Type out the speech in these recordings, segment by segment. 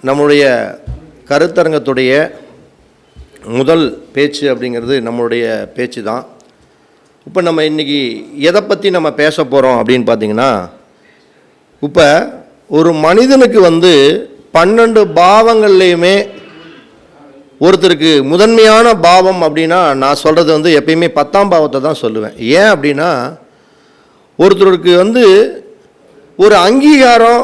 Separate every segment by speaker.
Speaker 1: நம்முடைய கருத்தரங்கத்துடைய முதல் பேச்சு அப்படிங்கிறது நம்மளுடைய பேச்சு தான். இப்போ நம்ம இன்றைக்கி எதை பற்றி நம்ம பேச போகிறோம் அப்படின்னு பார்த்திங்கன்னா, இப்போ ஒரு மனிதனுக்கு 12 பாவங்கள்லேயுமே ஒருத்தருக்கு முதன்மையான பாவம் அப்படின்னா நான் சொல்கிறது எப்பயுமே 10ஆம் பாவத்தை தான் சொல்லுவேன். ஏன் அப்படின்னா, ஒருத்தருக்கு ஒரு அங்கீகாரம்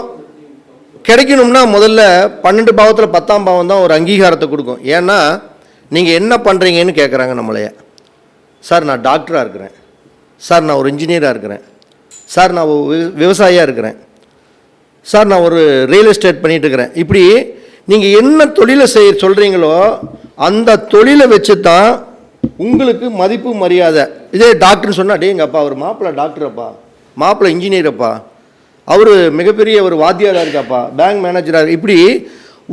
Speaker 1: கிடைக்கணும்னா முதல்ல 12 பாவத்தில் 10ஆம் பாவம் தான் ஒரு அங்கீகாரத்தை கொடுக்கும். ஏன்னா நீங்கள் என்ன பண்ணுறீங்கன்னு கேட்குறாங்க நம்மளைய. சார் நான் டாக்டராக இருக்கிறேன், சார் நான் ஒரு இன்ஜினியராக இருக்கிறேன், சார் நான் ஒரு விவசாயியாக இருக்கிறேன், சார் நான் ஒரு ரியல் எஸ்டேட் பண்ணிகிட்டு இருக்கிறேன். இப்படி நீங்கள் என்ன தொழிலை சொல்கிறீங்களோ அந்த தொழிலை வச்சு தான் உங்களுக்கு மதிப்பு மரியாதை. இதே டாக்டர்னு சொன்னால், டே எங்கள் அப்பா அவர் மாப்பிள்ளை டாக்டரப்பா, மாப்பிள்ளை இன்ஜினியரப்பா, அவர் மிகப்பெரிய ஒரு வாத்தியாராக இருக்காப்பா, பேங்க் மேனேஜராக, இப்படி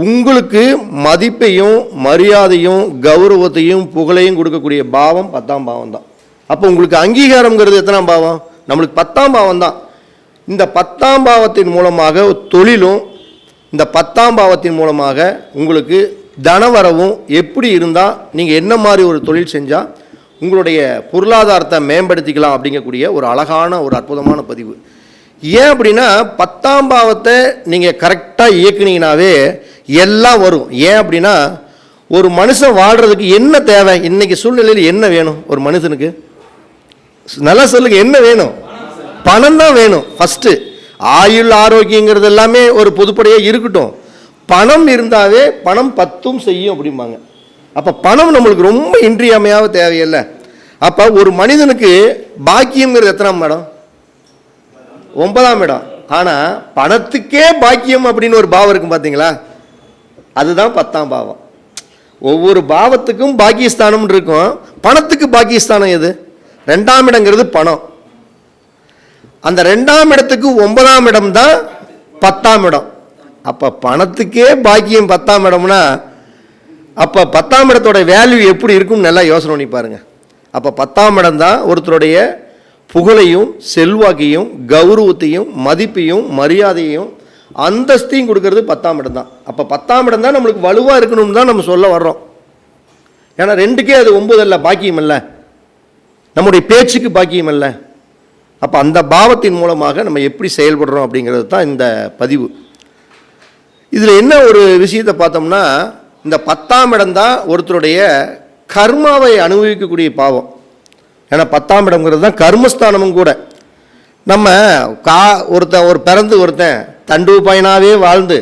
Speaker 1: உங்களுக்கு மதிப்பையும் மரியாதையும் கௌரவத்தையும் புகழையும் கொடுக்கக்கூடிய பாவம் 10ஆம் பாவம் தான். அப்போ உங்களுக்கு அங்கீகாரங்கிறது எத்தனாம் பாவம்? நம்மளுக்கு 10ஆம் பாவம் தான். இந்த 10ஆம் பாவத்தின் மூலமாக தொழிலும், இந்த 10ஆம் பாவத்தின் மூலமாக உங்களுக்கு தனவரவும் எப்படி இருந்தால் நீங்கள் என்ன மாதிரி ஒரு தொழில் செஞ்சால் உங்களுடைய பொருளாதாரத்தை மேம்படுத்திக்கலாம் அப்படிங்கக்கூடிய ஒரு அழகான ஒரு அற்புதமான பதிவு. ஏன் அப்படின்னா 10ஆம் பாவத்தை நீங்கள் கரெக்டாக இயக்குனீங்கனாவே எல்லாம் வரும். ஏன் அப்படின்னா, ஒரு மனுஷன் வாழ்கிறதுக்கு என்ன தேவை, இன்றைக்கி சூழ்நிலையில் என்ன வேணும் ஒரு மனுஷனுக்கு? நல்லா சொல்லுங்க, என்ன வேணும்? பணம் தான் வேணும் ஃபஸ்ட்டு. ஆயுள் ஆரோக்கியங்கிறது எல்லாமே ஒரு பொதுப்படையாக இருக்கட்டும், பணம் இருந்தாவே பணம் 10ம் செய்யும் அப்படிம்பாங்க. அப்போ பணம் நம்மளுக்கு ரொம்ப இன்றியமையாக தேவையில்லை. அப்போ ஒரு மனிதனுக்கு பாக்கியங்கிறது எத்தனாம் இடம்? 9ஆம் இடம். ஆனால் பணத்துக்கே பாக்கியம் அப்படின்னு ஒரு பாவம் இருக்கும் பார்த்தீங்களா, அதுதான் 10ஆம் பாவம். ஒவ்வொரு பாவத்துக்கும் பாக்கியஸ்தானம் இருக்கும். பணத்துக்கு பாக்கியஸ்தானம் எது? 2ஆம் இடங்கிறது பணம். அந்த 2ஆம் இடத்துக்கு 9ஆம் இடம் தான் 10ஆம் இடம். அப்போ பணத்துக்கே பாக்கியம் 10ஆம் இடம்னா அப்போ 10ஆம் இடத்தோட வேல்யூ எப்படி இருக்கும்னு நல்லா யோசனை பண்ணி பாருங்கள். அப்போ 10ஆம் இடம் தான் ஒருத்தருடைய புகழையும் செல்வாக்கையும் கௌரவத்தையும் மதிப்பையும் மரியாதையும் அந்தஸ்தையும் கொடுக்கறது 10ஆம் இடம் தான். அப்போ 10ஆம் இடம் தான் நம்மளுக்கு வலுவாக இருக்கணும்னு தான் நம்ம சொல்ல வர்றோம். ஏன்னா 2க்கே அது 9 அல்ல, பாக்கியம் அல்ல, நம்முடைய பேச்சுக்கு பாக்கியம் அல்ல. அப்போ அந்த பாவத்தின் மூலமாக நம்ம எப்படி செயல்படுறோம் அப்படிங்கிறது தான் இந்த பதிவு. இதில் என்ன ஒரு விஷயத்தை பார்த்தோம்னா, இந்த 10ஆம் இடம் தான் ஒருத்தருடைய கர்மாவை அனுபவிக்கக்கூடிய பாவம். ஏன்னா 10ஆம் இடம்ங்கிறது தான் கர்மஸ்தானமும் கூட. நம்ம ஒருத்தன் தண்டு பையனாகவே வாழ்ந்து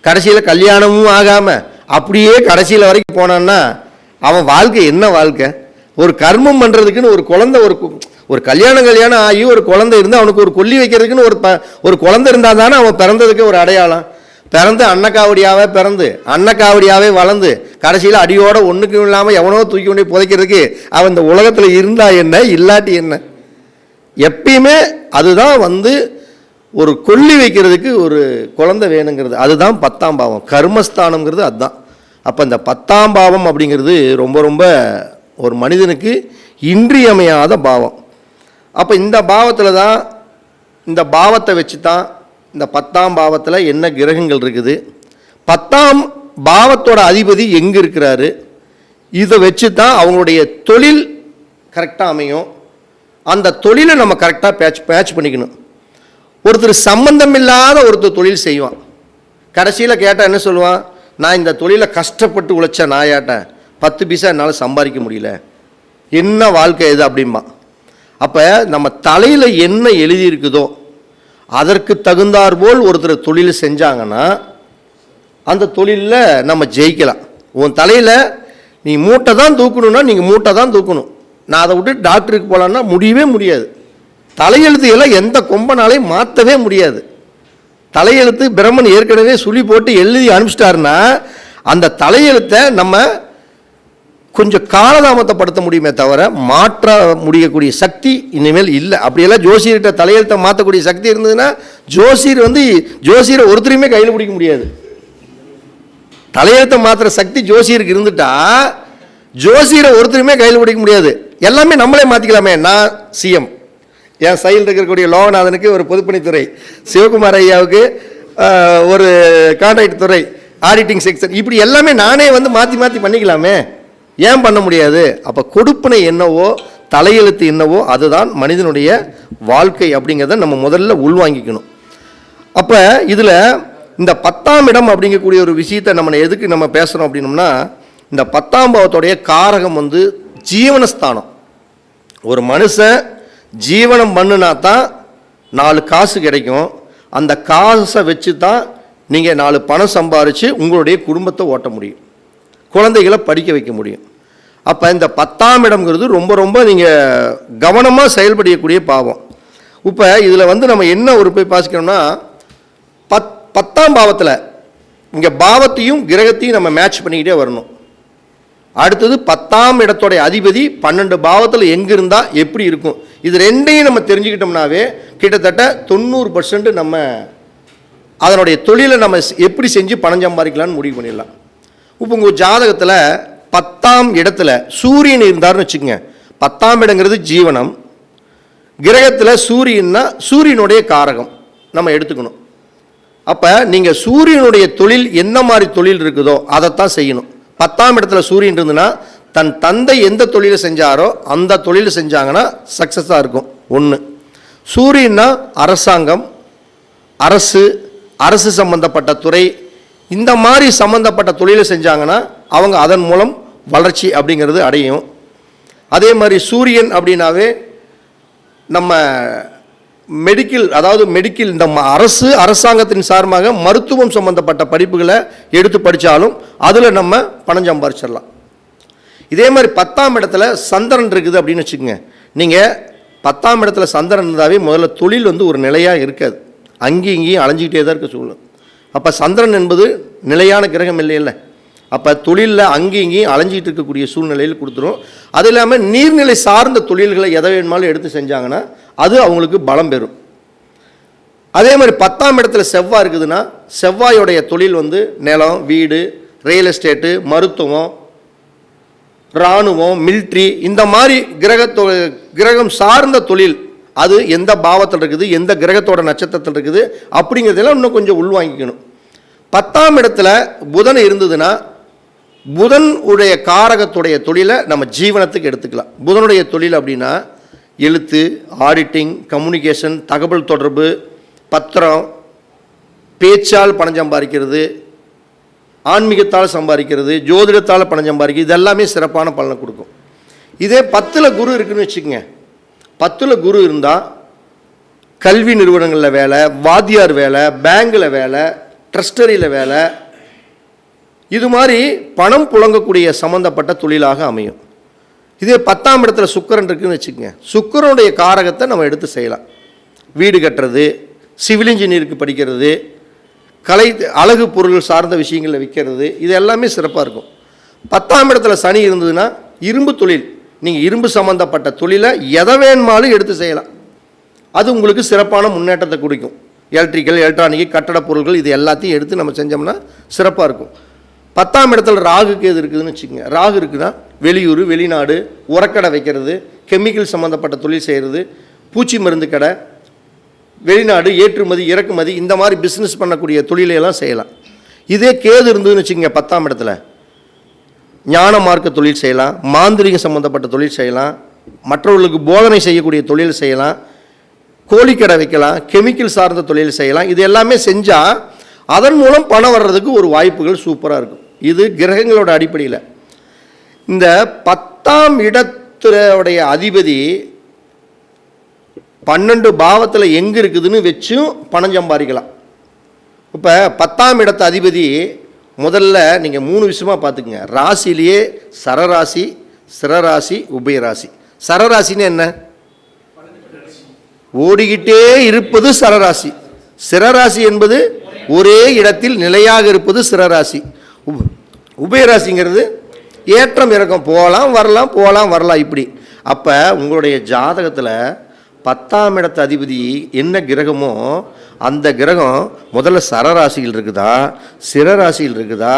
Speaker 1: கடைசியில் கல்யாணமும் ஆகாமல் அப்படியே கடைசியில் வரைக்கும் போனான்னா அவன் வாழ்க்கை என்ன வாழ்க்கை? ஒரு கர்மம் பண்ணுறதுக்குன்னு ஒரு குழந்தை, ஒரு கல்யாணம் ஆகி ஒரு குழந்தை இருந்து அவனுக்கு ஒரு கொல்லி வைக்கிறதுக்குன்னு ஒரு குழந்தை இருந்தால் தானே அவன் பிறந்ததுக்கு ஒரு அடையாளம். பிறந்து அன்னக்காவடியாகவே வளர்ந்து கடைசியில் அடியோட ஒன்றுக்கும் இல்லாமல் எவனோ தூக்கி கொண்டு புதைக்கிறதுக்கு அவன் இந்த உலகத்தில் இருந்தா என்ன இல்லாட்டி என்ன? எப்பயுமே அதுதான் ஒரு கொல்லி வைக்கிறதுக்கு ஒரு குழந்தை வேணுங்கிறது. அதுதான் 10ஆம் பாவம், கர்மஸ்தானங்கிறது அதுதான். அப்போ இந்த 10ஆம் பாவம் அப்படிங்கிறது ரொம்ப ரொம்ப ஒரு மனிதனுக்கு இன்றியமையாத பாவம். அப்போ இந்த பாவத்தில் தான், இந்த பாவத்தை வச்சு தான் இந்த 10ஆம் பாவத்தில் என்ன கிரகங்கள் இருக்குது, 10ஆம் பாவத்தோட அதிபதி எங்கே இருக்கிறாரு, இதை வச்சு தான் அவங்களுடைய தொழில் கரெக்டாக அமையும். அந்த தொழிலை நம்ம கரெக்டாக பேட்ச் பண்ணிக்கணும். ஒருத்தர் சம்பந்தம் இல்லாத ஒருத்தர் தொழில் செய்வான், கடைசியில் கேட்டால் என்ன சொல்லுவான்? நான் இந்த தொழிலை கஷ்டப்பட்டு உழைச்ச நாயாட்டேன், 10 பைசா என்னால் சம்பாதிக்க முடியல, என்ன வாழ்க்கை இது அப்படிம்பா. அப்போ நம்ம தலையில் என்ன எழுதியிருக்குதோ அதற்கு தகுந்தாற்போல் ஒருத்தர் தொழில் செஞ்சாங்கன்னா அந்த தொழிலில் நம்ம ஜெயிக்கலாம். உன் தலையில் நீ மூட்டை தான் தூக்கணும்னா நீங்கள் மூட்டை தான் தூக்கணும். நான் அதை விட்டு டாக்டருக்கு போகலான்னா முடியவே முடியாது. தலையெழுத்து எல்லாம் எந்த கொம்பனாலையும் மாற்றவே முடியாது. தலையெழுத்து பிரம்மன் ஏற்கனவே சுழி போட்டு எழுதி அனுப்பிச்சிட்டாருன்னா அந்த தலையெழுத்தை நம்ம கொஞ்சம் காலதாமதப்படுத்த முடியுமே தவிர மாற்ற முடியக்கூடிய சக்தி இனிமேல் இல்லை. அப்படியெல்லாம் ஜோசியர்கிட்ட தலையெழுத்தை மாற்றக்கூடிய சக்தி இருந்ததுன்னா ஜோசியரை ஒருத்தரையுமே கையில் பிடிக்க முடியாது. தலையெழுத்தை மாற்றுற சக்தி ஜோசியருக்கு இருந்துட்டா ஜோசியரை ஒருத்தருமே கையில் பிடிக்க முடியாது. எல்லாமே நம்மளே மாற்றிக்கலாமே. நான் சிஎம், என் சைடில் இருக்கக்கூடிய லோகநாதனுக்கு ஒரு பொதுப்பணித்துறை, சிவகுமார் ஐயாவுக்கு ஒரு கான்ட்ராக்ட் துறை, ஆடிட்டிங் செக்ஷன், இப்படி எல்லாமே நானே வந்து மாற்றி மாற்றி பண்ணிக்கலாமே, ஏன் பண்ண முடியாது? அப்போ கொடுப்பினை என்னவோ தலையெழுத்து என்னவோ அதுதான் மனிதனுடைய வாழ்க்கை அப்படிங்கிறத நம்ம முதல்ல உள்வாங்கிக்கணும். அப்போ இதில் இந்த 10ஆம் இடம் அப்படிங்கக்கூடிய ஒரு விஷயத்தை நம்ம எதுக்கு நம்ம பேசுகிறோம் அப்படின்னோம்னா, இந்த 10ஆம் பாவத்துடைய காரகம் வந்து ஜீவனஸ்தானம். ஒரு மனுஷன் ஜீவனம் பண்ணுனா தான் 4 காசு கிடைக்கும். அந்த காசை வச்சு தான் நீங்கள் 4 பணம் சம்பாரித்து உங்களுடைய குடும்பத்தை ஓட்ட முடியும், குழந்தைகளை படிக்க வைக்க முடியும். அப்போ இந்த 10ஆம் இடம்ங்கிறது ரொம்ப ரொம்ப நீங்கள் கவனமாக செயல்படக்கூடிய பாவம். இப்போ இதில் வந்து நம்ம என்ன ஒரு போய் பாசிக்கணும்னா, 10ஆம் பாவத்தில் இங்கே பாவத்தையும் கிரகத்தையும் நம்ம மேட்ச் பண்ணிக்கிட்டே வரணும். அடுத்தது 10ஆம் இடத்தோடைய அதிபதி 12 பாவத்தில் எங்கே இருந்தால் எப்படி இருக்கும், இது ரெண்டையும் நம்ம தெரிஞ்சுக்கிட்டோம்னாவே கிட்டத்தட்ட 90% நம்ம அதனுடைய தொழிலை நம்ம எப்படி செஞ்சு பணம் சம்பாதிக்கலான்னு முடிவு பண்ணிடலாம். இப்போ உங்கள் ஜாதகத்தில் 10ஆம் இடத்துல சூரியன் இருந்தார்னு வச்சுக்கோங்க. 10ஆம் இடங்கிறது ஜீவனம், கிரகத்தில் சூரியன்னா சூரியனுடைய காரகம் நம்ம எடுத்துக்கணும். அப்போ நீங்கள் சூரியனுடைய தொழில் என்ன மாதிரி தொழில் இருக்குதோ அதைத்தான் செய்யணும். 10ஆம் இடத்துல சூரியன் இருந்துன்னா தன் தந்தை எந்த தொழிலை செஞ்சாரோ அந்த தொழிலை செஞ்சாங்கன்னா சக்ஸஸாக இருக்கும். ஒன்று. சூரியன்னா அரசாங்கம், அரசு சம்பந்தப்பட்ட துறை, இந்த மாதிரி சம்பந்தப்பட்ட தொழிலை செஞ்சாங்கன்னா அவங்க அதன் மூலம் வளர்ச்சி அப்படிங்கிறது அடையும். அதே மாதிரி சூரியன் அப்படின்னாவே நம்ம மெடிக்கல், அதாவது மெடிக்கல், இந்த அரசாங்கத்தின் சார்பாக மருத்துவம் சம்பந்தப்பட்ட படிப்புகளை எடுத்து படித்தாலும் அதில் நம்ம பணம் சம்பாரிச்சிடலாம். இதே மாதிரி 10ஆம் இடத்துல சந்திரன் இருக்குது அப்படின்னு வச்சுக்கோங்க. நீங்கள் 10ஆம் இடத்துல சந்திரன் இருந்தாவே முதல்ல தொழில் வந்து ஒரு நிலையாக இருக்காது, அங்கேயும் இங்கேயும் அலைஞ்சிக்கிட்டே தான் இருக்க சூழல். அப்போ சந்திரன் என்பது நிலையான கிரகம் இல்லையில்ல, அப்போ தொழிலில் அங்கேயும் இங்கேயும் அலைஞ்சிட்டு இருக்கக்கூடிய சூழ்நிலையில் கொடுத்துரும். அது இல்லாமல் நீர்நிலை சார்ந்த தொழில்களை எதை வேணுமாலும் எடுத்து செஞ்சாங்கன்னா அது அவங்களுக்கு பலம் பெறும். அதே மாதிரி 10ஆம் இடத்துல செவ்வாய் இருக்குதுன்னா செவ்வாயோடைய தொழில் வந்து நிலம், வீடு, ரியல் எஸ்டேட்டு, மருத்துவம், இராணுவம், மிலிட்ரி, இந்த மாதிரி கிரகம் சார்ந்த தொழில் அது எந்த பாவத்தில் இருக்குது, எந்த கிரகத்தோட நட்சத்திரத்தில் இருக்குது அப்படிங்கிறதெல்லாம் இன்னும் கொஞ்சம் உள்வாங்கிக்கணும். 10ஆம் இடத்துல புதன் இருந்ததுன்னா புதன் உடைய காரகத்துடைய தொழிலை நம்ம ஜீவனத்துக்கு எடுத்துக்கலாம். புதனுடைய தொழில் அப்படின்னா எழுத்து, ஆடிட்டிங், கம்யூனிகேஷன், தகவல் தொடர்பு, பத்திரம், பேச்சால் பணம் சம்பாதிக்கிறது, ஆன்மீகத்தால் சம்பாதிக்கிறது, ஜோதிடத்தால் பணம் சம்பாதிக்கிறது, இதெல்லாமே சிறப்பான பலனை கொடுக்கும். இதே 10ல் குரு இருக்குன்னு வச்சுக்கோங்க. 10ல் குரு இருந்தால் கல்வி நிறுவனங்களில் வேலை, வாத்தியார் வேலை, பேங்கில் வேலை, ட்ரஸ்டரியில் வேலை, இது மாதிரி பணம் புழங்கக்கூடிய சம்மந்தப்பட்ட தொழிலாக அமையும். இதே 10ஆம் இடத்துல சுக்கிரன் இருக்குதுன்னு வச்சுக்கோங்க. சுக்கிரனுடைய காரகத்தை நம்ம எடுத்து செய்யலாம். வீடு கட்டுறது, சிவில் இன்ஜினியருக்கு படிக்கிறது, கலை அழகு பொருள் சார்ந்த விஷயங்களில் விற்கிறது, இது எல்லாமே சிறப்பாக இருக்கும். 10ஆம் இடத்துல சனி இருந்ததுன்னா இரும்பு தொழில், நீங்கள் இரும்பு சம்மந்தப்பட்ட தொழிலை எதை வேணுமாலும் எடுத்து செய்யலாம், அது உங்களுக்கு சிறப்பான முன்னேற்றத்தை கொடுக்கும். எலக்ட்ரிக்கல், எலக்ட்ரானிக், கட்டட பொருட்கள், இது எல்லாத்தையும் எடுத்து நம்ம செஞ்சோம்னா சிறப்பாக இருக்கும். 10ஆம் இடத்துல ராகுக்கு எது இருக்குதுன்னு வச்சுக்கோங்க. ராகு இருக்குன்னா வெளியூர், வெளிநாடு, உரக்கடை வைக்கிறது, கெமிக்கல் சம்மந்தப்பட்ட தொழில் செய்கிறது, பூச்சி மருந்து கடை, வெளிநாடு ஏற்றுமதி இறக்குமதி, இந்த மாதிரி பிஸ்னஸ் பண்ணக்கூடிய தொழிலையெல்லாம் செய்யலாம். இதே கேது இருந்ததுன்னு வச்சுக்கோங்க 10ஆம் இடத்துல ஞான மார்க்க தொழில் செய்யலாம், மாந்திரிகம் சம்மந்தப்பட்ட தொழில் செய்யலாம், மற்றவர்களுக்கு போதனை செய்யக்கூடிய தொழில் செய்யலாம், கோழிக்கடை வைக்கலாம், கெமிக்கல் சார்ந்த தொழில் செய்யலாம். இது எல்லாமே செஞ்சால் அதன் மூலம் பணம் வர்றதுக்கு ஒரு வாய்ப்புகள் சூப்பராக இருக்கும். இது கிரகங்களோட அடிப்படையில். இந்த 10ஆம் இடத்துடைய அதிபதி 12 பாவத்தில் எங்கே இருக்குதுன்னு வச்சும் பணம் சம்பாதிக்கலாம். இப்போ 10ஆம் இடத்து அதிபதி முதல்ல நீங்கள் 3 விஷயமாக பார்த்துக்குங்க. ராசிலேயே சரராசி, சிரராசி, உபயராசி. சரராசின்னு என்ன? ஓடிக்கிட்டே இருப்பது சரராசி. சிரராசி என்பது ஒரே இடத்தில் நிலையாக இருப்பது சிரராசி. உபயராசிங்கிறது ஏற்றம் இறக்கம், போகலாம் வரலாம், போகலாம் வரலாம், இப்படி. அப்போ உங்களுடைய ஜாதகத்தில் 10ஆம் இடத்து அதிபதி என்ன கிரகமோ அந்த கிரகம் முதல்ல சரராசியில் இருக்குதா, சிரராசியில் இருக்குதா,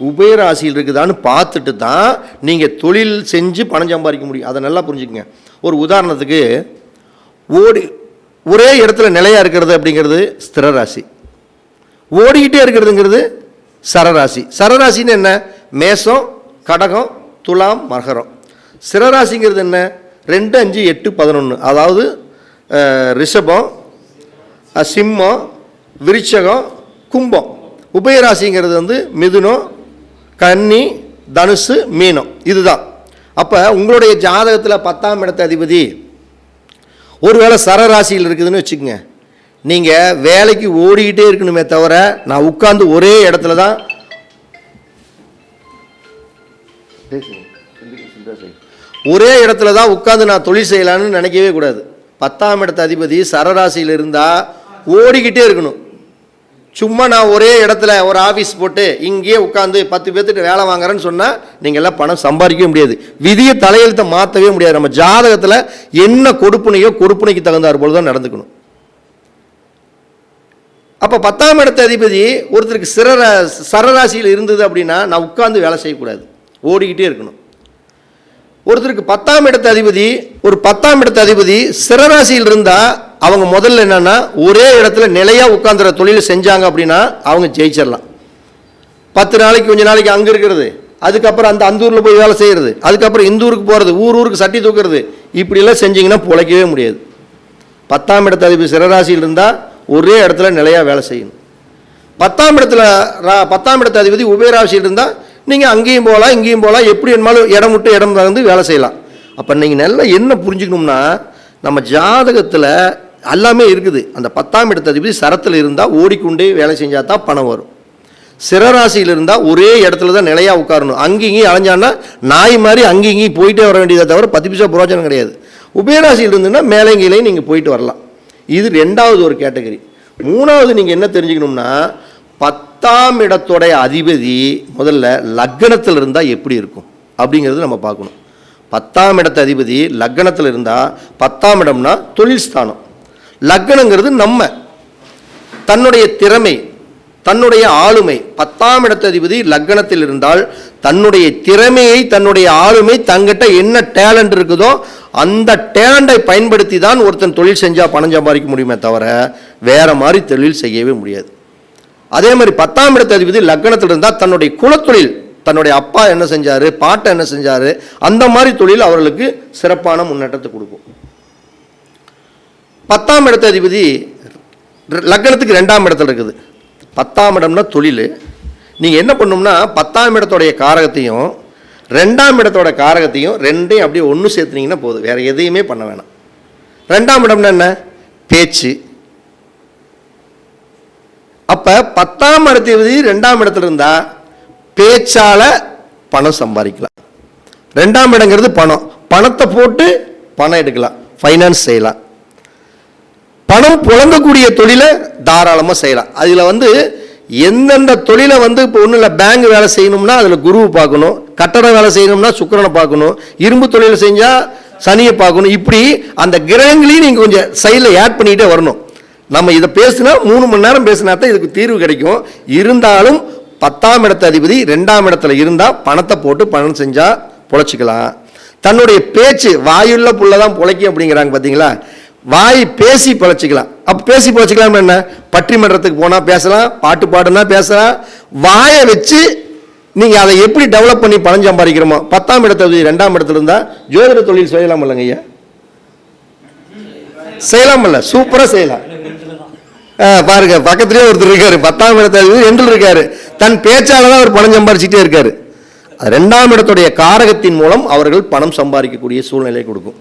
Speaker 1: உபயராசியில் இருக்குதான்னு பார்த்துட்டு தான் நீங்கள் தொழில் செஞ்சு பணம் சம்பாதிக்க முடியும். அதை நல்லா புரிஞ்சுக்கங்க. ஒரு உதாரணத்துக்கு ஒரே இடத்துல நிலையாக இருக்கிறது அப்படிங்கிறது ஸ்திரராசி, ஓடிக்கிட்டே இருக்கிறதுங்கிறது சரராசி. சரராசின்னு என்ன? மேஷம், கடகம், துலாம், மகரம். சிரராசிங்கிறது என்ன? 2, 5, 8, 11. அதாவது ரிஷபம், சிம்மம், விருச்சகம், கும்பம். உபயராசிங்கிறது வந்து மிதுனம், கன்னி, தனுசு, மீனம். இதுதான். அப்போ உங்களுடைய ஜாதகத்தில் 10ஆம் இடத்த அதிபதி ஒருவேளை சரராசியில் இருக்குதுன்னு வச்சுக்கோங்க, நீங்கள் வேலைக்கு ஓடிக்கிட்டே இருக்கணுமே தவிர நான் உட்கார்ந்து ஒரே இடத்துல தான் உட்கார்ந்து நான் தொழில் செய்யலான்னு நினைக்கவே கூடாது. 10ஆம் இடத்த அதிபதி சரராசியில் இருந்தால் ஓடிக்கிட்டே இருக்கணும். சும்மா நான் ஒரே இடத்துல ஒரு ஆஃபீஸ் போட்டு இங்கேயே உட்காந்து 10 பேர்த்துட்டு வேலை வாங்குறேன்னு சொன்னால் நீங்கள் எல்லாம் பணம் சம்பாதிக்கவே முடியாது. விதியை தலையெழுத்தை மாற்றவே முடியாது. நம்ம ஜாதகத்தில் என்ன கொடுப்புனையோ கொடுப்புனைக்கு தகுந்தார் போல தான் நடந்துக்கணும். அப்போ 10ஆம் இடத்த அதிபதி ஒருத்தருக்கு சரராசியில் இருந்தது அப்படின்னா நான் உட்கார்ந்து வேலை செய்யக்கூடாது, ஓடிக்கிட்டே இருக்கணும். ஒருத்தருக்கு 10ஆம் இடத்த அதிபதி ஒரு 10ஆம் இடத்த அதிபதி சிரராசியில் இருந்தால் அவங்க முதல்ல என்னன்னா ஒரே இடத்துல நிலையாக உட்காந்துற தொழில் செஞ்சாங்க அப்படின்னா அவங்க ஜெயிச்சிடலாம். 10 நாளைக்கு கொஞ்ச நாளைக்கு அங்கே இருக்கிறது, அதுக்கப்புறம் அந்த ஊரில் போய் வேலை செய்கிறது, அதுக்கப்புறம் இந்த ஊருக்கு போகிறது, ஊருக்கு சட்டி தூக்குறது, இப்படிலாம் செஞ்சிங்கன்னா பிழைக்கவே முடியாது. 10ஆம் இடத்த அதிபதி சிரராசியில் இருந்தால் ஒரே இடத்துல நிலையாக வேலை செய்யணும். 10ஆம் இடத்த அதிபதி உபயராசியில் இருந்தால் நீங்கள் அங்கேயும் போகலாம் இங்கேயும் போகலாம், எப்படி வேணுமாலும் இடம் விட்டு இடம் தகுந்து வேலை செய்யலாம். அப்போ நீங்கள் நல்லா என்ன புரிஞ்சுக்கணும்னா நம்ம ஜாதகத்தில் எல்லாமே இருக்குது. அந்த 10ஆம் இடத்த அதிபதி சரத்தில் இருந்தால் ஓடிக்கொண்டே வேலை செஞ்சால் தான் பணம் வரும். சிரராசியில் இருந்தால் ஒரே இடத்துல தான் நிலையாக உட்காரணும். அங்கேயும் அலைஞ்சான்னா நாய் மாதிரி அங்கேயும் போயிட்டே வர வேண்டியதை தவிர 10 பைசா புரோஜனம் கிடையாது. உபயராசியில் இருந்துன்னா மேலேங்கீழையும் நீங்கள் போயிட்டு வரலாம். இது 2வது ஒரு கேட்டகரி. 3வது நீங்கள் என்ன தெரிஞ்சுக்கணும்னா 10ஆம் இடத்தோடைய அதிபதி முதல்ல லக்னத்தில் இருந்தால் எப்படி இருக்கும் அப்படிங்கிறது நம்ம பார்க்கணும். 10ஆம் இடத்த அதிபதி லக்னத்தில் இருந்தால் 10ஆம் இடம்னா தொழில் ஸ்தானம். லக்னங்கிறது நம்ம தன்னுடைய திறமை, தன்னுடைய ஆளுமை. 10ஆம் இடத்த அதிபதி லக்னத்தில் இருந்தால் தன்னுடைய திறமையை, தன்னுடைய ஆளுமை, தங்கிட்ட என்ன டேலண்ட் இருக்குதோ அந்த டேலண்டை பயன்படுத்தி தான் ஒருத்தன் தொழில் செஞ்சால் பணம் சம்பாதிக்க முடியுமே தவிர வேற மாதிரி தொழில் செய்யவே முடியாது. அதே மாதிரி 10ஆம் இடத்த அதிபதி லக்னத்தில் இருந்தால் தன்னுடைய குலத்தொழில், தன்னுடைய அப்பா என்ன செஞ்சார், பாட்டை என்ன செஞ்சார், அந்த மாதிரி தொழில் அவர்களுக்கு சிறப்பான முன்னேற்றத்தை கொடுக்கும். 10ஆம் இடத்த அதிபதி லக்னத்துக்கு 2ஆம் இடத்துல இருக்குது. 10ஆம் இடம்னா தொழில். நீங்கள் என்ன பண்ணணும்னா 10ஆம் இடத்தோடைய காரகத்தையும் 2ஆம் இடத்தோட காரகத்தையும் ரெண்டையும் அப்படியே ஒன்று சேர்த்துனீங்கன்னா போதும், வேறு எதையுமே பண்ண வேணாம். 2ஆம் இடம்னா என்ன? பேச்சு. அப்போ 10ஆம் இடத்தை 2ஆம் இடத்துல இருந்தால் பேச்சால் பணம் சம்பாதிக்கலாம். 2ஆம் இடங்கிறது பணம், பணத்தை போட்டு பணம் எடுக்கலாம், ஃபைனான்ஸ் செய்யலாம். பணம் புழங்கக்கூடிய தொழிலை தாராளமாக செய்யலாம். அதில் வந்து எந்தெந்த தொழிலை வந்து இப்போ ஒன்றும் இல்லை, பேங்க் வேலை செய்யணும்னா அதில் குருவை பார்க்கணும், கட்டட வேலை செய்யணும்னா சுக்கிரனை பார்க்கணும், இரும்பு தொழில் செஞ்சால் சனியை பார்க்கணும். இப்படி அந்த கிரகங்களையும் நீங்கள் கொஞ்சம் சைடில் ஆட் பண்ணிக்கிட்டே வரணும். நம்ம இதை பேசுனா 3 மணி நேரம் பேசினா தான் இதுக்கு தீர்வு கிடைக்கும். இருந்தாலும் 10ஆம் இடத்த அதிபதி 2ஆம் இடத்துல இருந்தால் பணத்தை போட்டு பணம் செஞ்சால் பொழைச்சிக்கலாம். தன்னுடைய பேச்சு, வாயுள்ள புள்ள தான் பொழைக்கும் அப்படிங்கிறாங்க பார்த்தீங்களா, வாய் பேசி பொழைச்சிக்கலாம். அப்போ பேசி பொழைச்சிக்கலாம் என்ன? பட்டிமன்றத்துக்கு போனால் பேசலாம், பாட்டு பாடுனா பேசலாம். வாயை வச்சு நீங்கள் அதை எப்படி டெவலப் பண்ணி பணம் சம்பாதிக்கிறோமோ. 10ஆம் இடத்த அதிபதி 2ஆம் இடத்துல இருந்தால் ஜோதிட தொழில் செய்யலாம் இல்லைங்க ஐயா? செய்யலாம் இல்லை? சூப்பராக செய்யலாம். பாருங்க, பக்கத்துலேயே ஒருத்தர் இருக்காரு, 10ஆம் இடத்த அதிபதி 2ல் இருக்காரு. தன் பேச்சால தான் அவர் பணம் சம்பாதிச்சுட்டே இருக்காரு. 2ஆம் இடத்துடைய காரகத்தின் மூலம் அவர்கள் பணம் சம்பாதிக்கக்கூடிய சூழ்நிலை கொடுக்கும்.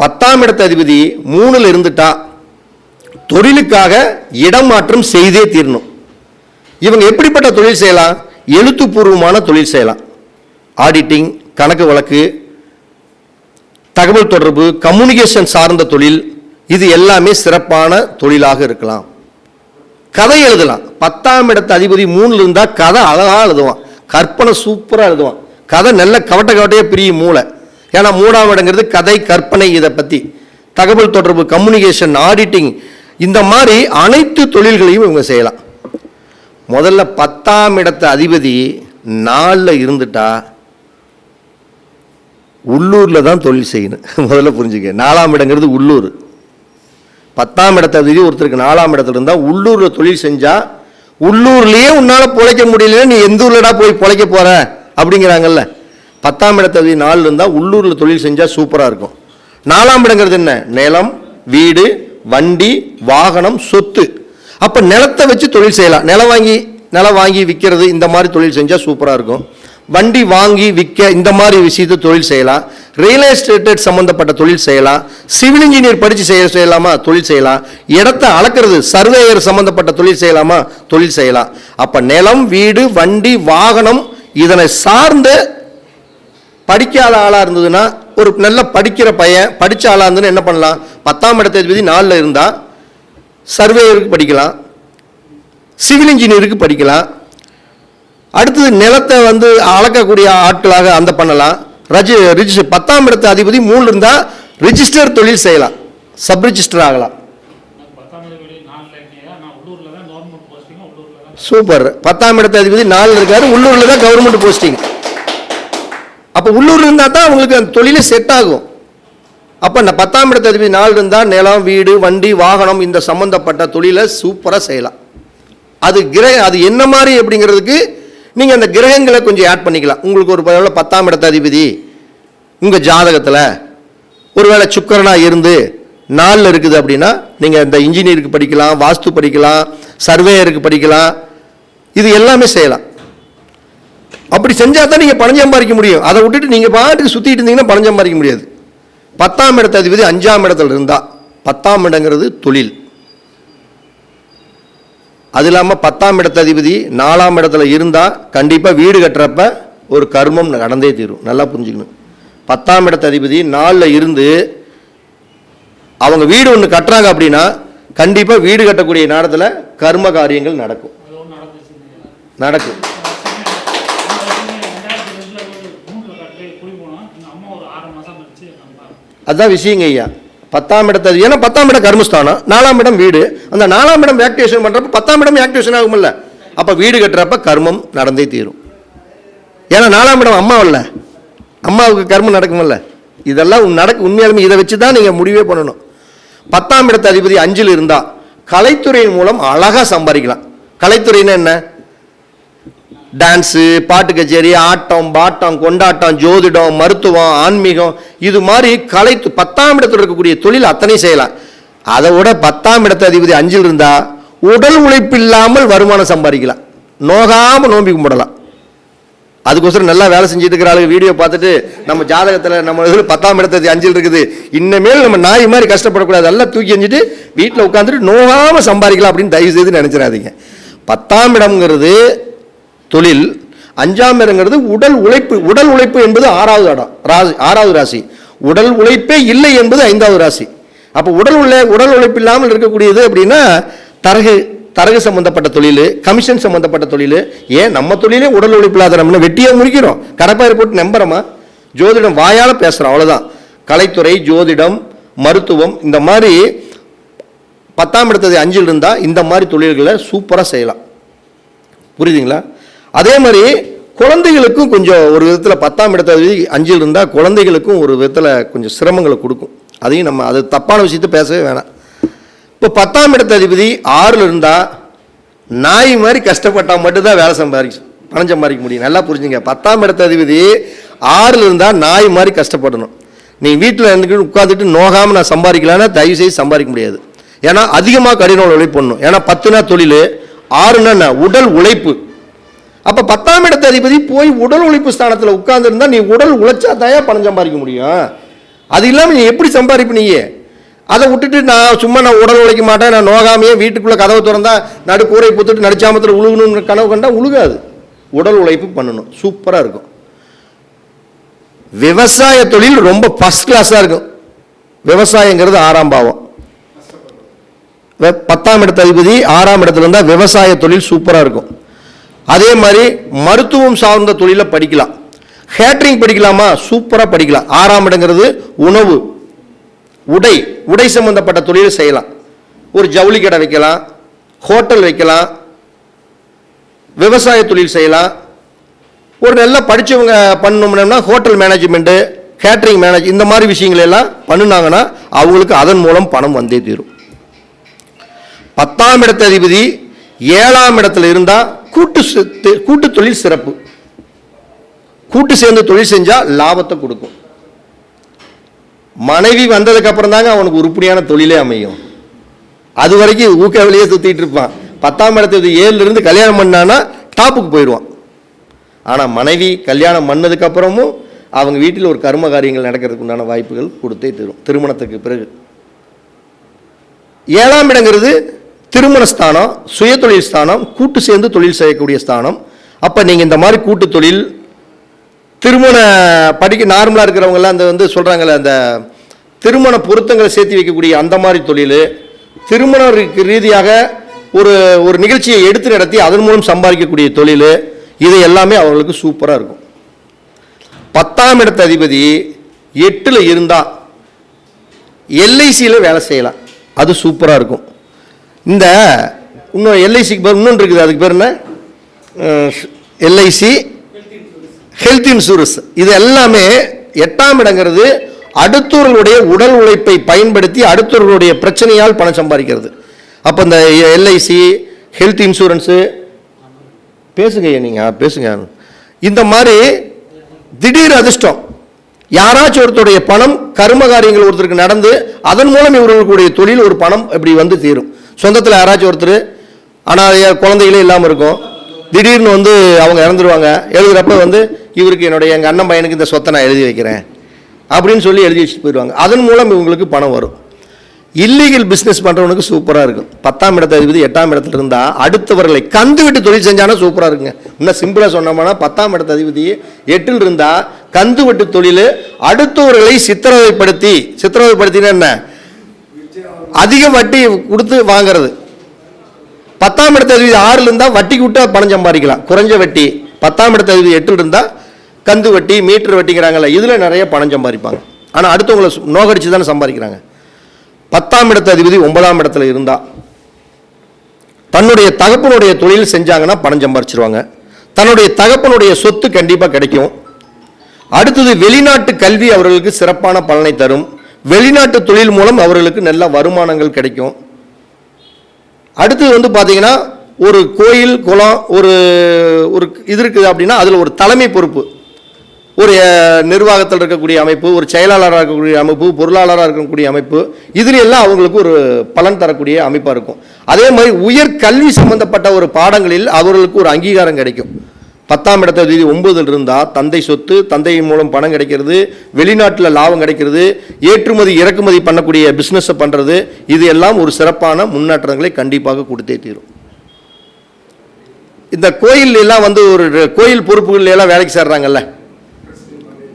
Speaker 1: 10ஆம் இடத்த அதிபதி 3ல் இருந்துட்டா தொழிலுக்காக இடம் மாற்றம் செய்தே தீரணும். இவங்க எப்படிப்பட்ட தொழில் செய்யலாம்? எழுத்துப்பூர்வமான தொழில் செய்யலாம். ஆடிட்டிங், கணக்கு வழக்கு, தகவல் தொடர்பு, கம்யூனிகேஷன் சார்ந்த தொழில், இது எல்லாமே சிறப்பான தொழிலாக இருக்கலாம். கதை எழுதலாம். 10ஆம் இடத்த அதிபதி 3ல் இருந்தால் கதை அழகாக எழுதுவான், கற்பனை சூப்பராக எழுதுவான். கதை நல்ல கவட்டையே பிரியும் மூளை. ஏன்னா 3ஆம் இடங்கிறது கதை, கற்பனை, இதை பற்றி தகவல் தொடர்பு, கம்யூனிகேஷன், ஆடிட்டிங், இந்த மாதிரி அனைத்து தொழில்களையும் இவங்க செய்யலாம். முதல்ல 10ஆம் இடத்த அதிபதி 4ல் இருந்துட்டா உள்ளூரில் தான் தொழில் செய்யணும். முதல்ல புரிஞ்சுக்க, 4ஆம் இடங்கிறது உள்ளூர். 10ஆம் இடத்த அதிபதி ஒருத்தருக்கு 4ஆம் இடத்துல இருந்தால் உள்ளூரில் தொழில் செஞ்சால் உள்ளூர்லேயே உன்னால் பிழைக்க முடியல, நீ எந்த ஊர்லடா போய் பிழைக்க போகிற அப்படிங்கிறாங்கல்ல. 10ஆம் இடத்ததிபதி 4 இருந்தால் உள்ளூரில் தொழில் செஞ்சால் சூப்பராக இருக்கும். 4ஆம் இடங்கிறது என்ன? நிலம், வீடு, வண்டி, வாகனம், சொத்து. அப்போ நிலத்தை வச்சு தொழில் செய்யலாம். நிலம் வாங்கி விற்கிறது, இந்த மாதிரி தொழில் செஞ்சால் சூப்பராக இருக்கும். வண்டி வாங்கி விற்க இந்த மாதிரி விஷயத்தை தொழில் செய்யலாம். ரியல் எஸ்டேட் சம்மந்தப்பட்ட தொழில் செய்யலாம். சிவில் இன்ஜினியர் படித்து செய்யலாமா? தொழில் செய்யலாம். இடத்தை அளக்கிறது, சர்வேயர் சம்மந்தப்பட்ட தொழில் செய்யலாமா? தொழில் செய்யலாம். அப்போ நிலம், வீடு, வண்டி, வாகனம் இதனை சார்ந்த படிக்காத ஆளாக இருந்ததுன்னா, ஒரு நல்ல படிக்கிற பையன் படித்த ஆளாக இருந்ததுன்னா என்ன பண்ணலாம்? 10ஆம் இடத்ததிபதி 4 இருந்தால் சர்வேயருக்கு படிக்கலாம், சிவில் இன்ஜினியருக்கு படிக்கலாம். அடுத்தது நிலத்தை அளக்கக்கூடிய ஆட்களாக அந்த பண்ணலாம். 10ஆம் இடத்து அதிபதி 3 இருந்தால் ரிஜிஸ்டர் தொழில் செய்யலாம், சப் ரிஜிஸ்டர் ஆகலாம். சூப்பர். 10ஆம் இடத்து அதிபதி 4 இருக்காரு, உள்ளூரில் தான் கவர்மெண்ட் போஸ்டிங். அப்போ உள்ளூரில் இருந்தால் தான் உங்களுக்கு அந்த தொழிலே செட் ஆகும். அப்போ இந்த 10ஆம் இடத்து அதிபதி 4 இருந்தால் நிலம், வீடு, வண்டி, வாகனம் இந்த சம்மந்தப்பட்ட தொழிலை சூப்பராக செய்யலாம். அது என்ன மாதிரி அப்படிங்கிறதுக்கு நீங்கள் அந்த கிரகங்களை கொஞ்சம் ஆட் பண்ணிக்கலாம். உங்களுக்கு ஒரு 10ஆம் இடத்து அதிபதி உங்கள் ஜாதகத்தில் ஒருவேளை சுக்கிரனாக இருந்து 4 இருக்குது அப்படின்னா நீங்கள் இந்த இன்ஜினியருக்கு படிக்கலாம், வாஸ்து படிக்கலாம், சர்வேயருக்கு படிக்கலாம், இது எல்லாமே செய்யலாம். அப்படி செஞ்சால் தான் நீங்கள் பணம் சம்பாதிக்க முடியும். அதை விட்டுட்டு நீங்கள் பாட்டுக்கு சுற்றிட்டு இருந்தீங்கன்னா பணம் சம்பாதிக்க முடியாது. 10ஆம் இடத்து அதிபதி 5ஆம் இடத்துல இருந்தால், 10ஆம் இடங்கிறது தொழில். அது இல்லாமல் 10ஆம் இடத்து அதிபதி 4ஆம் இடத்துல இருந்தால் கண்டிப்பாக வீடு கட்டுறப்ப ஒரு கர்மம் நடந்தே தீரும். நல்லா புரிஞ்சுக்கணும். 10ஆம் இடத்து அதிபதி 4ல் இருந்து அவங்க வீடு ஒன்று கட்டுறாங்க அப்படின்னா கண்டிப்பாக வீடு கட்டக்கூடிய நேரத்தில் கர்ம காரியங்கள் நடக்கும். அதுதான் விஷயங்க ஐயா. 10ஆம் இடத்து, ஏன்னா 10ஆம் இடம் கர்மஸ்தானம், 4ஆம் இடம் வீடு. அந்த 4ஆம் இடம் ஆக்டிவேஷன் பண்ணுறப்ப 10ஆம் இடம் ஆக்டிவேஷன் ஆகும்ல. அப்போ வீடு கட்டுறப்ப கர்மம் நடந்தே தீரும். ஏன்னா 4ஆம் இடம் அம்மா இல்லை, அம்மாவுக்கு கர்மம் நடக்குமில்ல. இதெல்லாம் உண்மையாலுமே இதை வச்சு தான் நீங்கள் முடிவே பண்ணணும். 10ஆம் இடத்து அதிபதி 5ல் இருந்தால் கலைத்துறையின் மூலம் அழகாக சம்பாதிக்கலாம். கலைத்துறைன்னா என்ன? டான்ஸு, பாட்டு கச்சேரி, ஆட்டம், பாட்டம், கொண்டாட்டம், ஜோதிடம், மருத்துவம், ஆன்மீகம், இது மாதிரி 10ஆம் இடத்தில் இருக்கக்கூடிய தொழில் அத்தனை செய்யலாம். அதை விட 10ஆம் இடத்து அதிபதி 5ல் இருந்தால் உடல் உழைப்பு இல்லாமல் வருமானம் சம்பாதிக்கலாம், நோகாமல் நோம்பி கும்பிடலாம். அதுக்கோசரம் நல்லா வேலை செஞ்சுட்டு இருக்கிற ஆளுங்க வீடியோ பார்த்துட்டு நம்ம ஜாதகத்தில் நம்ம இதில் 10ஆம் இடத்து 5ல் இருக்குது, இன்னமேல் நம்ம நாய் மாதிரி கஷ்டப்படக்கூடாது, எல்லாம் தூக்கி எஞ்சிட்டு வீட்டில் உட்காந்துட்டு நோகாமல் சம்பாதிக்கலாம் அப்படின்னு தயவு செய்து நினச்சிடாதீங்க. 10ஆம் இடம்ங்கிறது தொழில், 5ஆம் இடங்கிறது உடல் உழைப்பு. உடல் உழைப்பு என்பது 6வது ராசி. உடல் உழைப்பே இல்லை என்பது 5வது ராசி. அப்போ உடல் உழைப்பு இல்லாமல் இருக்கக்கூடியது அப்படின்னா தரகு சம்பந்தப்பட்ட தொழில், கமிஷன் சம்பந்தப்பட்ட தொழில். ஏன் நம்ம தொழிலே உடல் உழைப்பு இல்லாத நம்ம வெட்டியாக முடிக்கிறோம், கடப்பாயிரம் போட்டு நம்புறோமா? ஜோதிடம் வாயால் பேசுகிறோம், அவ்வளோதான். கலைத்துறை, ஜோதிடம், மருத்துவம், இந்த மாதிரி 10ஆம் இடத்து 5ல் இருந்தால் இந்த மாதிரி தொழில்களை சூப்பராக செய்யலாம். புரியுதுங்களா? அதே மாதிரி குழந்தைகளுக்கும் கொஞ்சம் ஒரு விதத்தில் 10ஆம் இடத்து 5ல் இருந்தால் குழந்தைகளுக்கும் ஒரு விதத்தில் கொஞ்சம் சிரமங்களை கொடுக்கும். அதையும் நம்ம அது தப்பான விஷயத்தை பேசவே வேணாம். இப்போ 10ஆம் இடத்து அதிபதி 6ல் இருந்தால் நாய் மாதிரி கஷ்டப்பட்டால் மட்டும்தான் பணம் சம்பாதிக்க முடியும். நல்லா புரிஞ்சுங்க. 10ஆம் இடத்து அதிபதி 6ல் இருந்தால் நாய் மாதிரி கஷ்டப்படணும். நீ வீட்டில் இருந்து உட்காந்துட்டு நோகாமல் நான் சம்பாதிக்கலான்னா தயவு செய்து சம்பாதிக்க முடியாது. ஏன்னா அதிகமாக கடின உழைப்பு பண்ணணும். ஏன்னா 10னா தொழில், 6னா உடல் உழைப்பு. அப்போ 10ஆம் இடத்து அதிபதி போய் உடல் உழைப்பு ஸ்தானத்தில் உட்கார்ந்துருந்தா நீ உடல் உழைச்சா தாயா பணம் சம்பாதிக்க முடியும். அது இல்லாமல் நீ எப்படி சம்பாதிப்பு? நீயே அதை விட்டுட்டு நான் உடல் உழைக்க மாட்டேன், நான் நோகாமையே வீட்டுக்குள்ளே கதவை திறந்தா நடு கூரை புத்துட்டு நடிச்சாமத்தில் உழுகணும்னு கனவு கண்டா உழுகாது. உடல் உழைப்பு பண்ணணும், சூப்பராக இருக்கும். விவசாய தொழில் ரொம்ப ஃபர்ஸ்ட் கிளாஸாக இருக்கும். விவசாயங்கிறது 6ஆம் பாவம். 10ஆம் இடத்து அதிபதி 6ஆம் இடத்துல இருந்தால் விவசாய தொழில் சூப்பராக இருக்கும். அதே மாதிரி மருத்துவம் சார்ந்த தொழிலை படிக்கலாம். கேட்டரிங் படிக்கலாமா? சூப்பராக படிக்கலாம். 6ஆம் இடங்கிறது உணவு, உடை சம்பந்தப்பட்ட தொழில் செய்யலாம். ஒரு ஜவுளி கடை வைக்கலாம், ஹோட்டல் வைக்கலாம், விவசாய தொழில் செய்யலாம். ஒரு நல்லா படித்தவங்க பண்ணணும்னா ஹோட்டல் மேனேஜ்மெண்ட்டு, கேட்டரிங் இந்த மாதிரி விஷயங்கள் எல்லாம் பண்ணினாங்கன்னா அவங்களுக்கு அதன் மூலம் பணம் வந்தே தீரும். 10ஆம் இடத்து அதிபதி 7ஆம் இடத்துல இருந்தால் கூட்டு தொழில் சிறப்பு. கூட்டு சேர்ந்து தொழில் செஞ்சால் லாபத்தை கொடுக்கும். மனைவி வந்ததுக்கு அப்புறம் தாங்க அவனுக்கு உருப்படியான தொழிலே அமையும். அது வரைக்கும் ஊக்கவிலேயே சுற்றிட்டு இருப்பான். 10ஆம் இடத்துக்கு 7 இருந்து கல்யாணம் பண்ணானா டாப்புக்கு போயிடுவான். ஆனால் மனைவி கல்யாணம் பண்ணதுக்கு அப்புறமும் அவங்க வீட்டில் ஒரு கர்ம காரியங்கள் நடக்கிறதுக்கு உண்டான வாய்ப்புகள் கொடுத்தே தரும் திருமணத்துக்கு பிறகு. 7ஆம் இடங்கிறது திருமண ஸ்தானம், சுய தொழில் ஸ்தானம், கூட்டு சேர்ந்து தொழில் செய்யக்கூடிய ஸ்தானம். அப்போ நீங்கள் இந்த மாதிரி கூட்டு தொழில் திருமண படிக்க நார்மலாக இருக்கிறவங்கெல்லாம் அந்த சொல்கிறாங்களே அந்த திருமண பொருத்தங்களை சேர்த்து வைக்கக்கூடிய அந்த மாதிரி தொழில், திருமண ரீதியாக ஒரு நிகழ்ச்சியை எடுத்து நடத்தி அதன் மூலம் சம்பாதிக்கக்கூடிய தொழில், இது எல்லாமே அவங்களுக்கு சூப்பராக இருக்கும். 10ஆம் இடத்து அதிபதி 8ல் இருந்தால் எல்ஐசியில் வேலை செய்யலாம், அது சூப்பராக இருக்கும். இந்த இன்னும் எல்ஐசிக்கு பேர் இன்னொன்று இருக்குது, அதுக்கு பேர் என்ன, எல்ஐசி ஹெல்த் இன்சூரன்ஸ். இது எல்லாமே 8ஆம் இடங்கிறது அடுத்தவர்களுடைய உடல் உழைப்பை பயன்படுத்தி அடுத்தவர்களுடைய பிரச்சனையால் பணம் சம்பாதிக்கிறது. அப்போ இந்த எல்ஐசி ஹெல்த் இன்சூரன்ஸு பேசுங்க, நீங்கள் பேசுங்க. இந்த மாதிரி திடீர் அதிர்ஷ்டம், யாராச்சும் ஒருத்தருடைய பணம் கர்ம காரியங்கள் ஒருத்தருக்கு நடந்து அதன் மூலம் இவர்களுடைய தொழில் ஒரு பணம் இப்படி வந்து தீரும். சொந்தத்தில் யாராச்சும் ஒருத்தர் ஆனால் குழந்தைகளே இல்லாமல் இருக்கும், திடீர்னு அவங்க இறந்துருவாங்க. எழுதுகிறப்ப இவருக்கு எங்கள் அண்ணன் பையனுக்கு இந்த சொத்தை நான் எழுதி வைக்கிறேன் அப்படின்னு சொல்லி எழுதி வச்சுட்டு போயிடுவாங்க. அதன் மூலம் இவங்களுக்கு பணம் வரும். இல்லீகல் பிஸ்னஸ் பண்ணுறவனுக்கு சூப்பராக இருக்கும். 10ஆம் இடத்து அதிபதி 8ஆம் இடத்துல இருந்தால் அடுத்தவர்களை கந்து விட்டு தொழில் செஞ்சானா சூப்பராக இருக்குங்க. இன்னும் சிம்பிளாக சொன்னோம்னா 10ஆம் இடத்து அதிபதி 8ல் இருந்தால் கந்து விட்டு தொழில், அடுத்தவர்களை சித்திரவதைப்படுத்தினா என்ன, அதிக வட்டி கொடுத்து வாங்கிறது. 10ஆம் இடத்து அதிபதி 6ல் இருந்தால் வட்டிக்கு விட்டு பணம் சம்பாதிக்கலாம், குறைஞ்ச வட்டி. 10ஆம் இடத்து அதிபதி 8ல் இருந்தால் கந்து வட்டி, மீட்டர் வட்டிங்கிறாங்கல்ல, இதில் நிறைய பணம் சம்பாதிப்பாங்க. ஆனால் அடுத்தவங்களை நோகடிச்சு தானே சம்பாதிக்கிறாங்க. 10ஆம் இடத்து அதிபதி 9ஆம் இடத்துல இருந்தால் தன்னுடைய தகப்பனுடைய தொழில் செஞ்சாங்கன்னா பணம் சம்பாதிச்சிருவாங்க. தன்னுடைய தகப்பனுடைய சொத்து கண்டிப்பாக கிடைக்கும். அடுத்தது வெளிநாட்டு கல்வி அவர்களுக்கு சிறப்பான பலனை தரும். வெளிநாட்டு தொழில் மூலம் அவர்களுக்கு நல்ல வருமானங்கள் கிடைக்கும். அடுத்தது பார்த்தீங்கன்னா ஒரு கோயில் குளம் ஒரு இது இருக்குது அப்படின்னா அதில் ஒரு தலைமை பொறுப்பு, ஒரு நிர்வாகத்தில் இருக்கக்கூடிய அமைப்பு, ஒரு செயலாளராக இருக்கக்கூடிய அமைப்பு, பொருளாளராக இருக்கக்கூடிய அமைப்பு, இதில் எல்லாம் அவங்களுக்கு ஒரு பலன் தரக்கூடிய அமைப்பாக இருக்கும். அதே மாதிரி உயர் கல்வி சம்பந்தப்பட்ட ஒரு பாடங்களில் அவர்களுக்கு ஒரு அங்கீகாரம் கிடைக்கும். 10ஆம் இடத்த அதிபதி 9ல் இருந்தால் தந்தை சொத்து, தந்தையின் மூலம் பணம் கிடைக்கிறது, வெளிநாட்டில் லாபம் கிடைக்கிறது, ஏற்றுமதி இறக்குமதி பண்ணக்கூடிய பிஸ்னஸை பண்ணுறது, இது எல்லாம் ஒரு சிறப்பான முன்னேற்றங்களை கண்டிப்பாக கொடுத்தே தீரும். இந்த கோயில் எல்லாம் ஒரு கோயில் பொறுப்புகள் எல்லாம் வேலைக்கு சேர்றாங்கல்ல,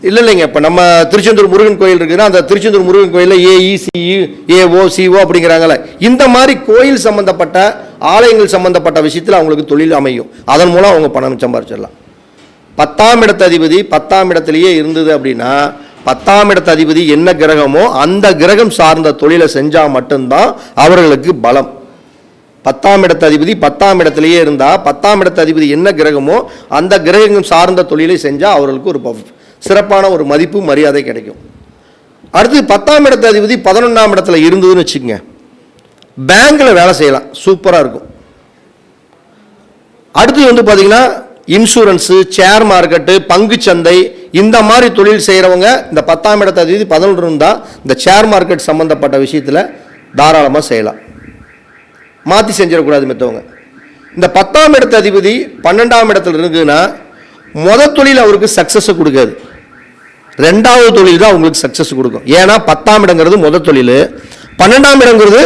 Speaker 1: இல்லைங்க. இப்போ நம்ம திருச்செந்தூர் முருகன் கோயில் இருக்குதுன்னா அந்த திருச்செந்தூர் முருகன் கோயிலில் ஏஇசிஇ ஏஓ சிஓ அப்படிங்கிறாங்கல்ல, இந்த மாதிரி கோயில் சம்பந்தப்பட்ட ஆலயங்கள் சம்பந்தப்பட்ட விஷயத்தில் அவங்களுக்கு தொழில் அமையும். அதன் மூலம் அவங்க பணம் சம்பாதிச்சிடலாம். 10ஆம் இடத்து அதிபதி 10ஆம் இடத்துலையே இருந்தது அப்படின்னா 10ஆம் இடத்து அதிபதி என்ன கிரகமோ அந்த கிரகம் சார்ந்த தொழிலை செஞ்சால் மட்டும்தான் அவர்களுக்கு பலம். 10ஆம் இடத்து அதிபதி 10ஆம் இடத்துலையே இருந்தால் 10ஆம் இடத்து அதிபதி என்ன கிரகமோ அந்த கிரகம் சார்ந்த தொழிலை செஞ்சால் அவர்களுக்கு ஒரு சிறப்பான ஒரு மதிப்பு மரியாதை கிடைக்கும். அடுத்து 10ஆம் இடத்து அதிபதி 11ஆம் இடத்துல இருந்ததுன்னு வச்சுக்கோங்க, பேங்க்கில் வேலை செய்யலாம், சூப்பராக இருக்கும். அடுத்து பார்த்தீங்கன்னா இன்சூரன்ஸு, ஷேர் மார்க்கெட்டு, பங்குச்சந்தை, இந்த மாதிரி தொழில் செய்கிறவங்க இந்த 10ஆம் இடத்து அதிபதி 11 இருந்தால் இந்த ஷேர் மார்க்கெட் சம்மந்தப்பட்ட விஷயத்தில் தாராளமாக செய்யலாம், மாற்றி செஞ்சிடக்கூடாது மற்றவங்க. இந்த 10ஆம் இடத்து அதிபதி 12ஆம் இடத்துல இருக்குதுன்னா முதல் தொழில் அவருக்கு சக்ஸஸை கொடுக்காது, 2வது தொழில் தான் அவங்களுக்கு சக்ஸஸ் கொடுக்கும். ஏன்னா 10ஆம் இடங்கிறது முதல் தொழில், 12ஆம் இடங்கிறது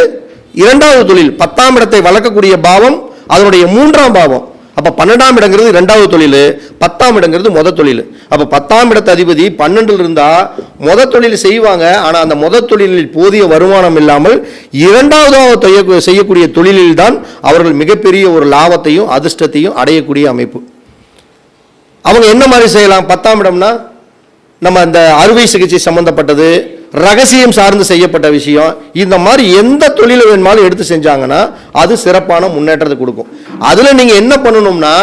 Speaker 1: 2வது தொழில். 10ஆம் இடத்தை வளர்க்கக்கூடிய பாவம் அதனுடைய 3ஆம் பாவம். அப்போ 12ஆம் இடங்கிறது 2வது தொழில், 10ஆம் இடங்கிறது முதல் தொழில். அப்போ 10ஆம் இடத்து அதிபதி 12ல் இருந்தால் முதல் தொழில் செய்வாங்க. ஆனால் அந்த முதல் தொழிலில் போதிய வருமானம் இல்லாமல் 2வது செய்யக்கூடிய தொழிலில் தான் அவர்கள் மிகப்பெரிய ஒரு லாபத்தையும் அதிர்ஷ்டத்தையும் அடையக்கூடிய அமைப்பு. அவங்க என்ன மாதிரி செய்யலாம்? 10ஆம் இடம்னா நம்ம அந்த அறுவை சிகிச்சை சம்பந்தப்பட்டது, ரகசியம் சார்ந்து செய்யப்பட்ட விஷயம், இந்த மாதிரி எந்த தொழிலை வேணுமாலும் எடுத்து செஞ்சாங்கன்னா அது சிறப்பான முன்னேற்றத்தை கொடுக்கும். அதில் நீங்கள் என்ன பண்ணணும்னா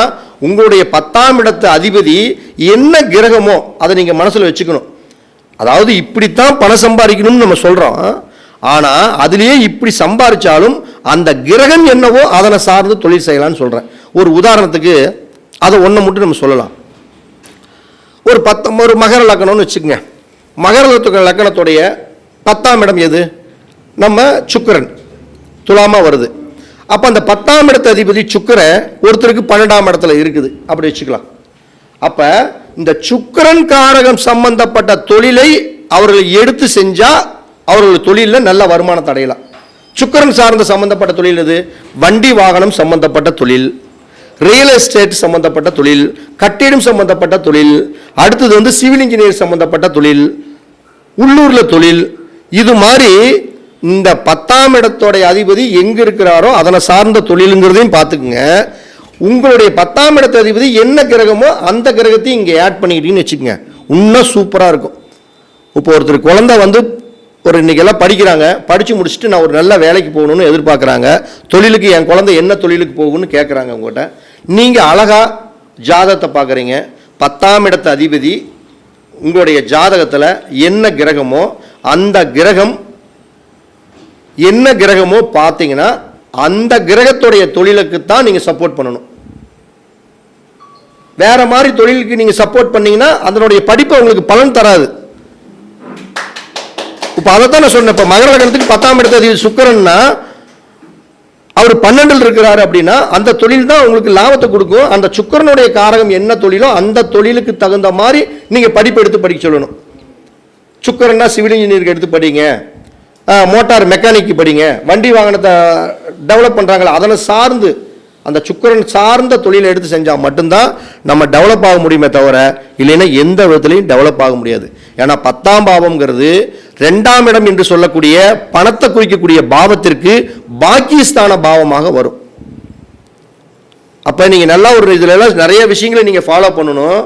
Speaker 1: உங்களுடைய 10ஆம் இடத்து அதிபதி என்ன கிரகமோ அதை நீங்கள் மனசில் வச்சுக்கணும். அதாவது இப்படித்தான் பணம் சம்பாதிக்கணும்னு நம்ம சொல்கிறோம், ஆனால் அதுலேயே இப்படி சம்பாதிச்சாலும் அந்த கிரகம் என்னவோ அதனை சார்ந்து தொழில் செய்யலாம்னு சொல்கிறேன். ஒரு உதாரணத்துக்கு அதை ஒன்று மட்டும் நம்ம சொல்லலாம். ஒரு மகர லக்கணம்னு வச்சுக்கோங்க. மகர லக்கணத்துடைய 10ஆம் இடம் எது? நம்ம சுக்கிரன் துலாமா வருது. அப்போ அந்த 10ஆம் இடத்து அதிபதி சுக்கிரன் ஒருத்தருக்கு 12ஆம் இடத்துல இருக்குது அப்படி வச்சுக்கலாம். அப்போ இந்த சுக்கிரன் காரகம் சம்பந்தப்பட்ட தொழிலை அவர்கள் எடுத்து செஞ்சால் அவர்கள் தொழிலில் நல்ல வருமானத்தை அடையலாம். சுக்கிரன் சார்ந்த சம்பந்தப்பட்ட தொழில் எது? வண்டி வாகனம் சம்பந்தப்பட்ட தொழில், ரியல் எஸ்டேட் சம்பந்தப்பட்ட தொழில், கட்டிடம் சம்பந்தப்பட்ட தொழில், அடுத்தது வந்து சிவில் இன்ஜினியர் சம்பந்தப்பட்ட தொழில், உள்ளூரில் தொழில். இது மாதிரி இந்த 10ஆம் இடத்தோடைய அதிபதி எங்கே இருக்கிறாரோ அதனை சார்ந்த தொழிலுங்கிறதையும் பார்த்துக்குங்க. உங்களுடைய 10ஆம் இடத்து அதிபதி என்ன கிரகமோ அந்த கிரகத்தையும் இங்கே ஆட் பண்ணிக்கிட்டீங்கன்னு வச்சுக்கோங்க, இன்னும் சூப்பராக இருக்கும். இப்போ ஒருத்தர் குழந்தை வந்து ஒரு இன்றைக்கெல்லாம் படிக்கிறாங்க, படித்து முடிச்சுட்டு நான் ஒரு நல்ல வேலைக்கு போகணுன்னு எதிர்பார்க்குறாங்க. தொழிலுக்கு என் குழந்தை என்ன தொழிலுக்கு போகணும்னு கேட்குறாங்க உங்கள்கிட்ட. நீங்கள் அழகாக ஜாதகத்தை பார்க்குறீங்க. 10ஆம் இடத்து அதிபதி உங்களுடைய ஜாதகத்தில் என்ன கிரகமோ அந்த கிரகம் என்ன கிரகமோ பார்த்தீங்கன்னா அந்த கிரகத்துடைய தொழிலுக்கு தான் நீங்கள் சப்போர்ட் பண்ணணும். வேற மாதிரி தொழிலுக்கு நீங்கள் சப்போர்ட் பண்ணீங்கன்னா அதனுடைய படிப்பை உங்களுக்கு பலன் தராது. இப்போ அதை தான் நான் சொன்னேன். இப்போ மகர லக்னத்துக்கு 10ஆம் இடத்து அதிபதி சுக்கிரன்னா அவர் 12ல் இருக்கிறாரு அப்படின்னா அந்த தொழில் தான் உங்களுக்கு லாபத்தை கொடுக்கும். அந்த சுக்கிரனுடைய காரகம் என்ன தொழிலோ அந்த தொழிலுக்கு தகுந்த மாதிரி நீங்கள் படிப்பு எடுத்து படிக்க சொல்லணும். சுக்கிரன்னா சிவில் இன்ஜினியருக்கு எடுத்து படிங்க, மோட்டார் மெக்கானிக்கு படிங்க, வண்டி வாகனத்தை டெவலப் பண்ணுறாங்களா அதனை சார்ந்து அந்த சுக்கிரன் சார்ந்த தொழிலை எடுத்து செஞ்சால் மட்டும்தான் நம்ம டெவலப் ஆக முடியுமே தவிர இல்லைன்னா எந்த விதத்துலையும் டெவலப் ஆக முடியாது. ஏன்னா 10ஆம் பாவம்ங்கிறது 2ஆம் இடம் என்று சொல்லக்கூடிய பணத்தை குறிக்கக்கூடிய பாவத்திற்கு பாக்கியஸ்தான பாவமாக வரும். அப்போ நீங்கள் நல்லா ஒரு இதில் எல்லாம் நிறைய விஷயங்களை நீங்கள் ஃபாலோ பண்ணணும்.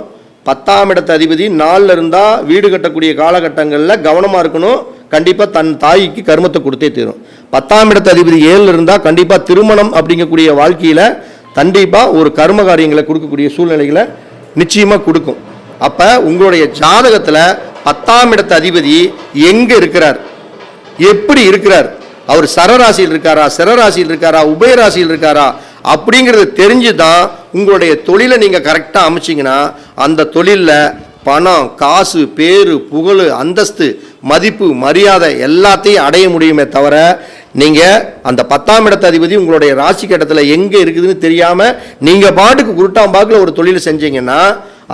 Speaker 1: 10ஆம் இடத்து அதிபதி 4ல் இருந்தால் வீடு கட்டக்கூடிய காலகட்டங்களில் கவனமாக இருக்கணும். கண்டிப்பாக தன் தாய்க்கு கர்மத்தை கொடுத்தே தீரும். 10ஆம் இடத்து அதிபதி 7ல் இருந்தால் கண்டிப்பாக திருமணம் அப்படிங்கக்கூடிய வாழ்க்கையில் கண்டிப்பாக ஒரு கர்ம காரியங்களை கொடுக்கக்கூடிய சூழ்நிலைகளை நிச்சயமாக கொடுக்கும். அப்போ உங்களுடைய ஜாதகத்தில் 10ஆம் இடத்து அதிபதி எங்கே இருக்கிறார், எப்படி இருக்கிறார், அவர் சரராசியில் இருக்காரா, சிரராசியில் இருக்காரா, உபயராசியில் இருக்காரா அப்படிங்கிறது தெரிஞ்சு தான் உங்களுடைய தொழிலை நீங்கள் கரெக்டாக அமைச்சிங்கன்னா அந்த தொழிலில் பணம், காசு, பேரு, புகழ், அந்தஸ்து, மதிப்பு, மரியாதை எல்லாத்தையும் அடைய முடியுமே தவிர நீங்கள் அந்த 10ஆம் இடத்து அதிபதி உங்களுடைய ராசி கட்டத்தில் எங்கே இருக்குதுன்னு தெரியாமல் நீங்கள் பாட்டுக்கு குருட்டாம்பாக்கில் ஒரு தொழில் செஞ்சீங்கன்னா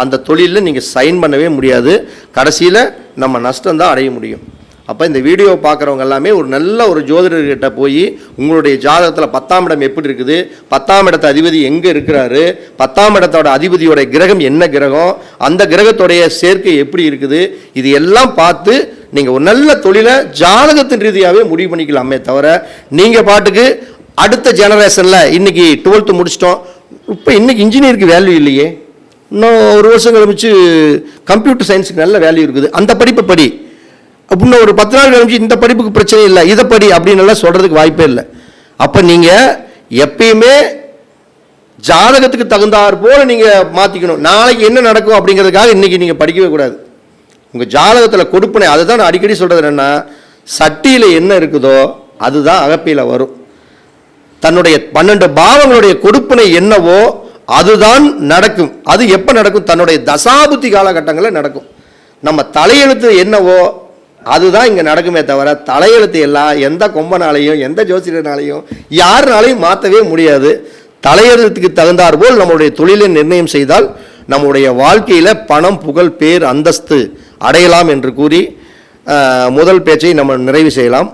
Speaker 1: அந்த தொழிலில் நீங்கள் சைன் பண்ணவே முடியாது. கடைசியில் நம்ம நஷ்டம்தான் அடைய முடியும். அப்போ இந்த வீடியோ பார்க்குறவங்க எல்லாமே ஒரு நல்ல ஒரு ஜோதிடர்கிட்ட போய் உங்களுடைய ஜாதகத்தில் 10ஆம் இடம் எப்படி இருக்குது, 10ஆம் இடத்து அதிபதி எங்கே இருக்கிறாரு, 10ஆம் இடத்தோட அதிபதியோட கிரகம் என்ன கிரகம், அந்த கிரகத்தோடைய சேர்க்கை எப்படி இருக்குது, இது எல்லாம் பார்த்து நீங்கள் ஒரு நல்ல தொழிலை ஜாதகத்தின் ரீதியாகவே முடிவு பண்ணிக்கலாமே தவிர நீங்கள் பாட்டுக்கு அடுத்த ஜெனரேஷனில் இன்றைக்கி 12th முடிச்சிட்டோம், இப்போ இன்றைக்கி இன்ஜினியருக்கு வேல்யூ இல்லையே, இன்னும் ஒரு வருஷம் கழிச்சு கம்ப்யூட்டர் சயின்ஸுக்கு நல்ல வேல்யூ இருக்குது, அந்த படிப்பை படி அப்படின்னு ஒரு 10 நாள் கழிச்சு இந்த படிப்புக்கு பிரச்சனை இல்லை இதை படி அப்படின்னு எல்லாம் சொல்கிறதுக்கு வாய்ப்பே இல்லை. அப்போ நீங்கள் எப்பயுமே ஜாதகத்துக்கு தகுந்தாற் போல நீங்கள் மாற்றிக்கணும். நாளைக்கு என்ன நடக்கும் அப்படிங்கிறதுக்காக இன்றைக்கி நீங்கள் படிக்கவே கூடாது. உங்கள் ஜாதகத்தில் கொடுப்பனை அதை தான் நான் அடிக்கடி சொல்கிறது என்னென்னா, சட்டியில் என்ன இருக்குதோ அதுதான் அகப்பையில் வரும். தன்னுடைய 12 பாவங்களுடைய கொடுப்பனை என்னவோ அதுதான் நடக்கும். அது எப்போ நடக்கும்? தன்னுடைய தசாபுத்தி காலகட்டங்களில் நடக்கும். நம்ம தலையெழுத்து என்னவோ அதுதான் இங்கே நடக்குமே தவிர தலையெழுத்து எல்லாம் எந்த கொம்பனாலையும் எந்த ஜோசிடனாலையும் யாருனாலையும் மாற்றவே முடியாது. தலையெழுத்துக்கு தகுந்தாற் போல் நம்மளுடைய தொழிலை நிர்ணயம் செய்தால் நம்முடைய வாழ்க்கையில் பணம், புகழ், பேர், அந்தஸ்து அடையலாம் என்று கூறி முதல் பேச்சை நம்ம நிறைவு செய்யலாம்.